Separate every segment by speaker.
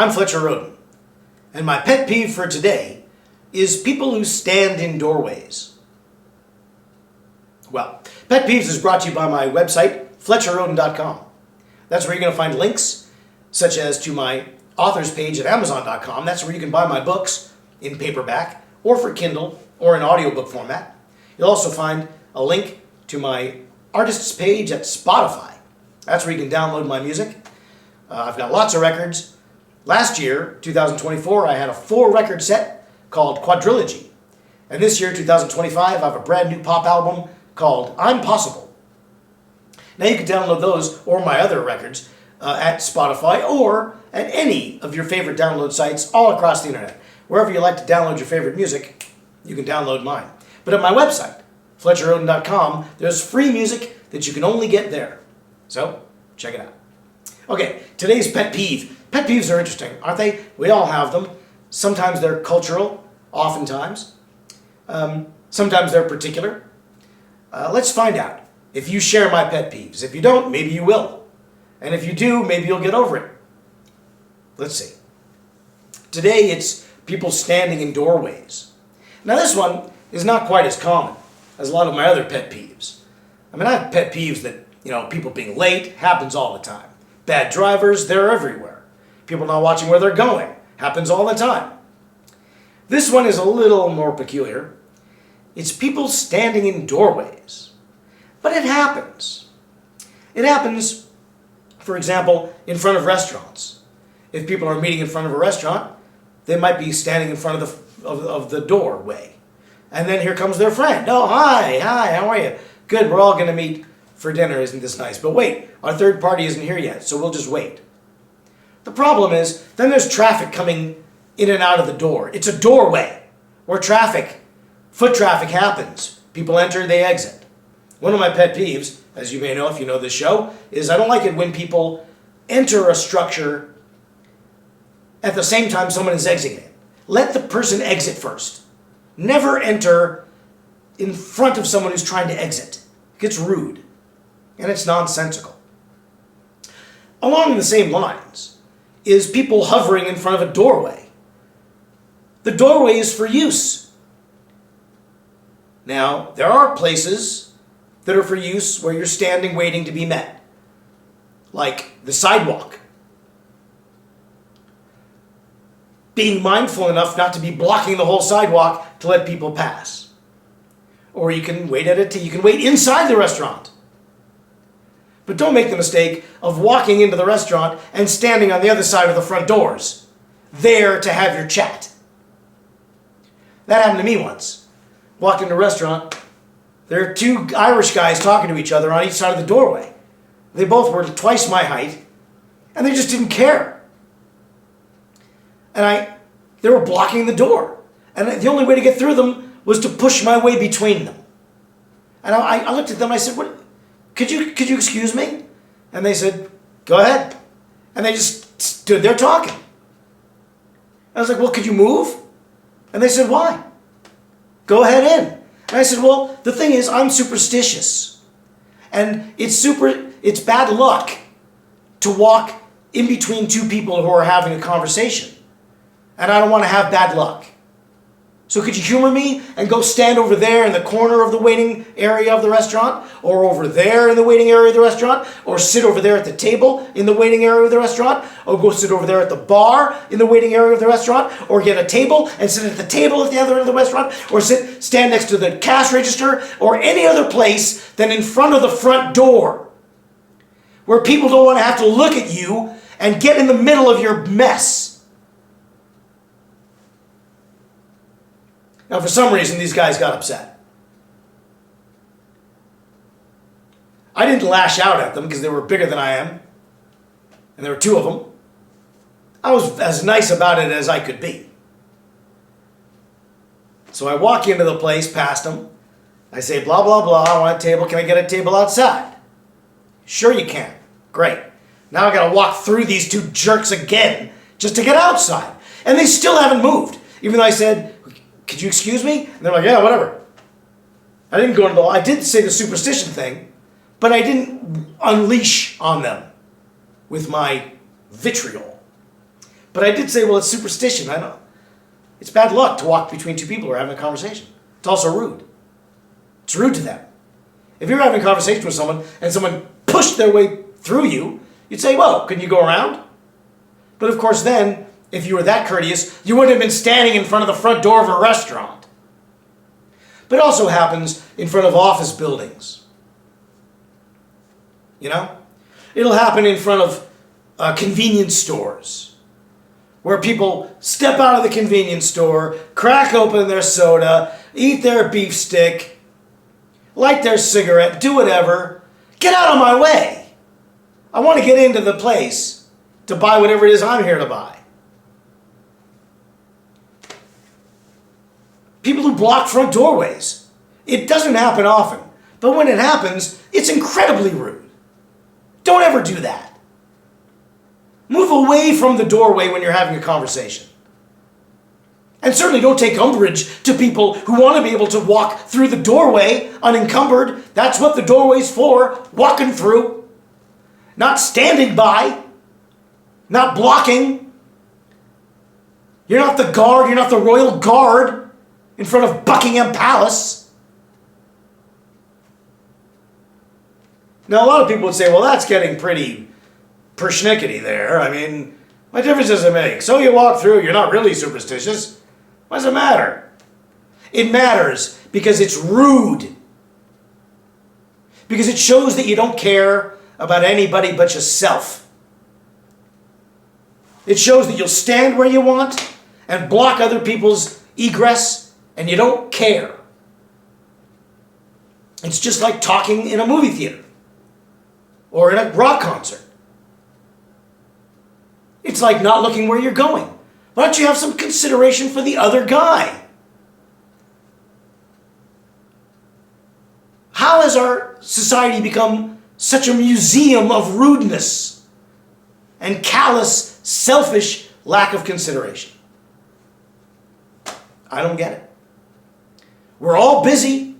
Speaker 1: I'm Fletcher Rhoden, and my pet peeve for today is people who stand in doorways. Well, Pet Peeves is brought to you by my website, FletcherRhoden.com. That's where you're going to find links, such as to my author's page at Amazon.com. That's where you can buy my books in paperback, or for Kindle, or in audiobook format. You'll also find a link to my artist's page at Spotify. That's where you can download my music. I've got lots of records. Last year, 2024, I had a 4-record set called Quadrilogy. And this year, 2025, I have a brand new pop album called I'm Possible. Now you can download those or my other records at Spotify or at any of your favorite download sites all across the internet. Wherever you like to download your favorite music, you can download mine. But at my website, FletcherRhoden.com, there's free music that you can only get there. So, check it out. Okay, today's pet peeve. Pet peeves are interesting, aren't they? We all have them. Sometimes they're cultural, oftentimes. Sometimes they're particular. Let's find out if you share my pet peeves. If you don't, maybe you will. And if you do, maybe you'll get over it. Let's see. Today it's people standing in doorways. Now this one is not quite as common as a lot of my other pet peeves. I mean, I have pet peeves that, people being late happens all the time. Bad drivers, they're everywhere. People not watching where they're going, happens all the time. This one is a little more peculiar. It's people standing in doorways. But it happens. It happens, for example, in front of restaurants. If people are meeting in front of a restaurant, they might be standing in front of the doorway. And then here comes their friend. Oh, hi, how are you? Good, we're all going to meet for dinner, isn't this nice? But wait, our third party isn't here yet, so we'll just wait. The problem is, then there's traffic coming in and out of the door. It's a doorway where foot traffic happens. People enter, they exit. One of my pet peeves, as you may know if you know this show, is I don't like it when people enter a structure at the same time someone is exiting it. Let the person exit first. Never enter in front of someone who's trying to exit. It gets rude. And it's nonsensical. Along the same lines is people hovering in front of a doorway. The doorway is for use. Now, there are places that are for use where you're standing waiting to be met. Like the sidewalk. Being mindful enough not to be blocking the whole sidewalk to let people pass. Or you can wait you can wait inside the restaurant. But don't make the mistake of walking into the restaurant and standing on the other side of the front doors, there to have your chat. That happened to me once. Walked into a restaurant, there are 2 Irish guys talking to each other on each side of the doorway. They both were twice my height, and they just didn't care. And they were blocking the door. And the only way to get through them was to push my way between them. And I looked at them and I said, "What? Could you excuse me?" And they said, "Go ahead." And they just stood there talking. I was like, "Well, could you move?" And they said, "Why?" "Go ahead in." And I said, "Well, the thing is, I'm superstitious. And it's bad luck to walk in between 2 people who are having a conversation. And I don't want to have bad luck. So could you humor me and go stand over there in the corner of the waiting area of the restaurant, or over there in the waiting area of the restaurant, or sit over there at the table in the waiting area of the restaurant, or go sit over there at the bar in the waiting area of the restaurant, or get a table and sit at the table at the other end of the restaurant, or stand next to the cash register, or any other place than in front of the front door, where people don't want to have to look at you and get in the middle of your mess." Now, for some reason, these guys got upset. I didn't lash out at them because they were bigger than I am, and there were 2 of them. I was as nice about it as I could be. So I walk into the place past them. I say, "Blah, blah, blah, I want a table. Can I get a table outside?" "Sure you can." Great. Now I got to walk through these 2 jerks again just to get outside. And they still haven't moved, even though I said, "Could you excuse me?" And they're like, "Yeah, whatever." I didn't go into I did say the superstition thing, but I didn't unleash on them with my vitriol. But I did say, well, it's superstition. I know. It's bad luck to walk between two people who are having a conversation. It's also rude. It's rude to them. If you're having a conversation with someone and someone pushed their way through you, you'd say, well, can you go around? But of course then, if you were that courteous, you wouldn't have been standing in front of the front door of a restaurant. But it also happens in front of office buildings. You know? It'll happen in front of convenience stores, where people step out of the convenience store, crack open their soda, eat their beef stick, light their cigarette, do whatever. Get out of my way. I want to get into the place to buy whatever it is I'm here to buy. People who block front doorways. It doesn't happen often, but when it happens, it's incredibly rude. Don't ever do that. Move away from the doorway when you're having a conversation. And certainly don't take umbrage to people who want to be able to walk through the doorway unencumbered. That's what the doorway's for, walking through. Not standing by. Not blocking. You're not the guard, you're not the royal guard in front of Buckingham Palace. Now, a lot of people would say, well, that's getting pretty persnickety there. I mean, what difference does it make? So you walk through, you're not really superstitious. What does it matter? It matters because it's rude. Because it shows that you don't care about anybody but yourself. It shows that you'll stand where you want and block other people's egress, and you don't care. It's just like talking in a movie theater or in a rock concert. It's like not looking where you're going. Why don't you have some consideration for the other guy? How has our society become such a museum of rudeness and callous, selfish lack of consideration? I don't get it. We're all busy.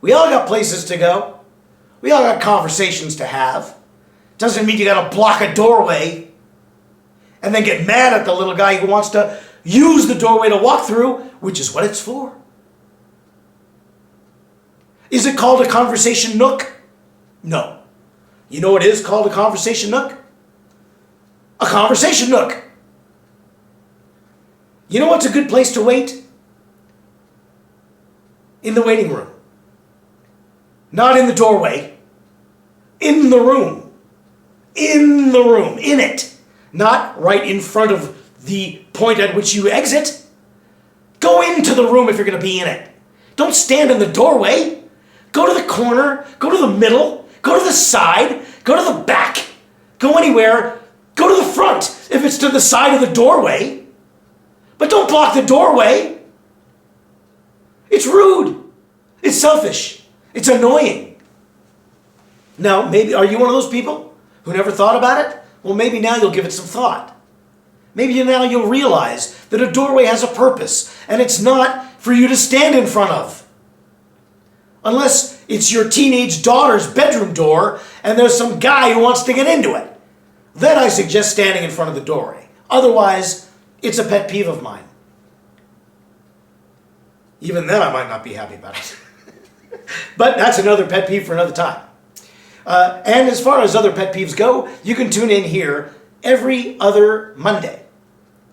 Speaker 1: We all got places to go. We all got conversations to have. Doesn't mean you got to block a doorway and then get mad at the little guy who wants to use the doorway to walk through, which is what it's for. Is it called a conversation nook? No. You know what is called a conversation nook? A conversation nook. You know what's a good place to wait? In the waiting room. Not in the doorway. In the room. In the room. In it. Not right in front of the point at which you exit. Go into the room if you're going to be in it. Don't stand in the doorway. Go to the corner. Go to the middle. Go to the side. Go to the back. Go anywhere. Go to the front if it's to the side of the doorway. But don't block the doorway. It's rude. It's selfish. It's annoying. Now, maybe, are you one of those people who never thought about it? Well, maybe now you'll give it some thought. Maybe now you'll realize that a doorway has a purpose, and it's not for you to stand in front of. Unless it's your teenage daughter's bedroom door, and there's some guy who wants to get into it. Then I suggest standing in front of the doorway. Otherwise, it's a pet peeve of mine. Even then, I might not be happy about it. But that's another pet peeve for another time. And as far as other pet peeves go, you can tune in here every other Monday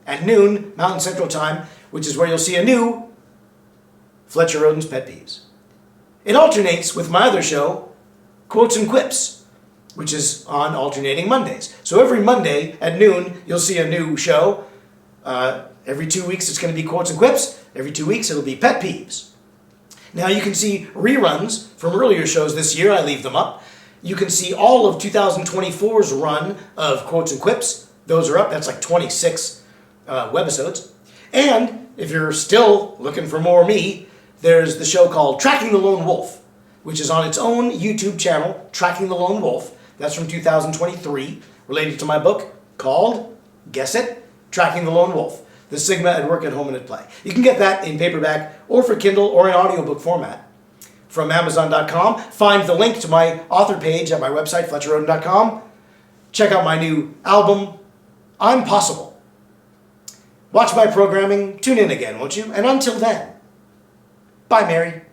Speaker 1: at noon Mountain Central Time, which is where you'll see a new Fletcher Rhoden's Pet Peeves. It alternates with my other show, Quotes and Quips, which is on alternating Mondays. So every Monday at noon, you'll see a new show. Every 2 weeks, it's going to be Quotes and Quips. Every 2 weeks, it'll be Pet Peeves. Now, you can see reruns from earlier shows this year. I leave them up. You can see all of 2024's run of Quotes and Quips. Those are up. That's like 26 webisodes. And if you're still looking for more me, there's the show called Tracking the Lone Wolf, which is on its own YouTube channel, Tracking the Lone Wolf. That's from 2023, related to my book called, guess it, Tracking the Lone Wolf, The Sigma at Work, at Home, and at Play. You can get that in paperback or for Kindle or in audiobook format from Amazon.com. Find the link to my author page at my website, FletcherRhoden.com. Check out my new album, I'm Possible. Watch my programming, tune in again, won't you? And until then, bye, Mary.